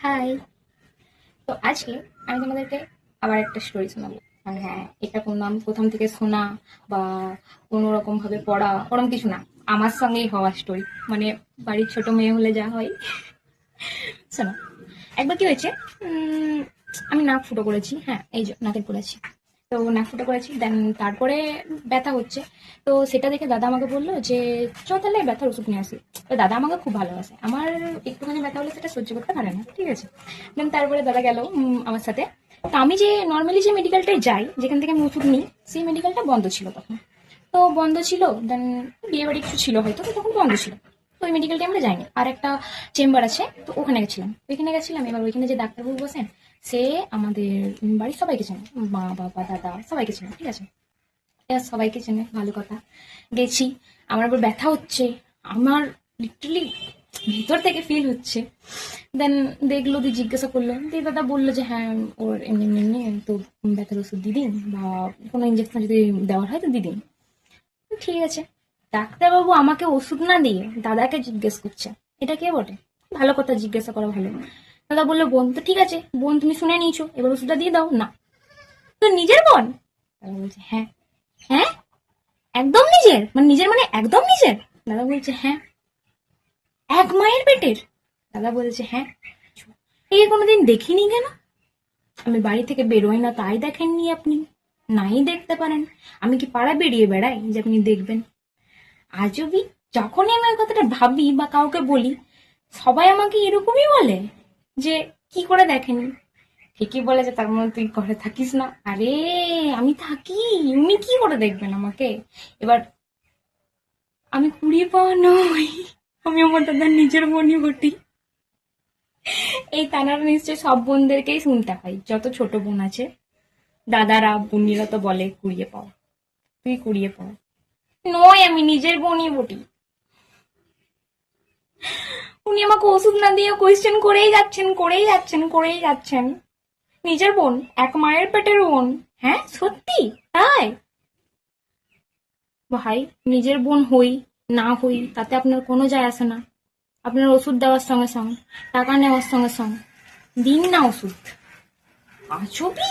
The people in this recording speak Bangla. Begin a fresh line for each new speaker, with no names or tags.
হাই। তো আজকে আমি তোমাদেরকে আবার একটা স্টোরি শোনাবো। আর হ্যাঁ, এটা কোনো আমি প্রথম থেকে শোনা বা কোনো রকম ভাবে পড়া ওরকম কিছু না, আমার সঙ্গেই হওয়া স্টোরি। মানে বাড়ির ছোট মেয়ে হলে যা হয়। শোনো, একবার কি হয়েছে, উম, আমি নাক ফুটো করেছি। হ্যাঁ, এই যে নাকে করেছি। তো নাক ফুটো করেছি, দেন তারপরে ব্যথা হচ্ছে। তো সেটা দেখে দাদা আমাকে বললো যে চ তাহলে ব্যথার ওষুধ নিয়ে আসি। তো দাদা আমাকে খুব ভালোবাসে, আমার একটুখানি ব্যথা হলে সেটা সহ্য করতে পারে না, ঠিক আছে। দেন তারপরে দাদা গেল আমার সাথে। তো আমি যে নর্মালি যে মেডিকেলটায় যাই, যেখান থেকে আমি ওষুধ নিই, সেই মেডিকেলটা বন্ধ ছিল তখন। তো বন্ধ ছিল, দেন বিয়ে বাড়ি কিছু ছিল হয়তো, তো তখন বন্ধ ছিল। তো ওই মেডিকেলটা আমরা যাইনি, আর একটা চেম্বার আছে, তো ওখানে গেছিলাম। ওইখানে গেছিলাম, এবার ওইখানে যে ডাক্তারবাবু বসেন, সে আমাদের বাড়ির সবাইকে চেনে, মা বাবা দাদা সবাইকে চেনে, ঠিক আছে। এবার সবাইকে চেনে, ভালো কথা। গেছি, আমার আবার ব্যথা হচ্ছে, আমার লিটারালি ভিতর থেকে ফিল হচ্ছে। দেন দেখলো, দিয়ে জিজ্ঞাসা করলো, দিয়ে দাদা বললো যে হ্যাঁ, ওর এমনি এমনি এমনি, তো ব্যথার ওষুধ দিয়ে দিন বা কোনো ইঞ্জেকশন যদি দেওয়ার হয় তো দিয়ে দিন। ঠিক আছে। ডাক্তারবাবু আমাকে ওষুধ না দিয়ে দাদাকে জিজ্ঞেস করছে, এটা কে বটে? ভালো কথা, জিজ্ঞাসা করা ভালো। দাদা বললো বোন। তো ঠিক আছে বোন, তুমি শুনে নিয়েছো, এবার ওষুধটা দিয়ে দাও না। তো নিজের বোন? দাদা বলছে হ্যাঁ। হ্যাঁ, একদম নিজের মানে নিজের মানে একদম নিজের? দাদা বলছে হ্যাঁ। এক মায়ের পেটের? দাদা বলছে হ্যাঁ। এই কোনোদিন দেখিনি কেন? আমি বাড়ি থেকে বেরোই না তাই দেখেননি আপনি? নাই দেখতে পারেন, আমি কি পাড়া বেরিয়ে বেড়াই যে আপনি দেখবেন? আজবি। যখনই আমি ওই কথাটা ভাবি বা কাউকে বলি, সবাই আমাকে এরকমই বলে যে কি করে দেখেনি। ঠিকই বলে যে তার মানে তুই ঘরে থাকিস না। আরে আমি থাকি, উনি কি করে দেখবেন আমাকে? এবার আমি কুড়িয়ে পাওয়া নই, আমি আমার দাদার নিজের বোনই বটি। এই তানারা নিশ্চয়ই সব বোনদেরকেই শুনতে হয়, যত ছোট বোন আছে। দাদারা বোনিরা তো বলে কুড়িয়ে পাওয়া, তুই কুড়িয়ে পাওয়া নয়, আমি নিজের বোনই বটি। উনি আমাকে ওষুধ না দিয়ে কোয়েশ্চেন করেই যাচ্ছেন, করেই যাচ্ছেন, করেই যাচ্ছেন। নিজের বোন, এক মায়ের পেটের বোন? হ্যাঁ সত্যি তাই? ভাই, নিজের বোন হই না হই তাতে আপনার কোনো যায় আসে না। আপনার ওষুধ দেওয়ার সঙ্গে সঙ্গে, টাকা নেওয়ার সঙ্গে সঙ্গে দিন না ওষুধ। আজবি।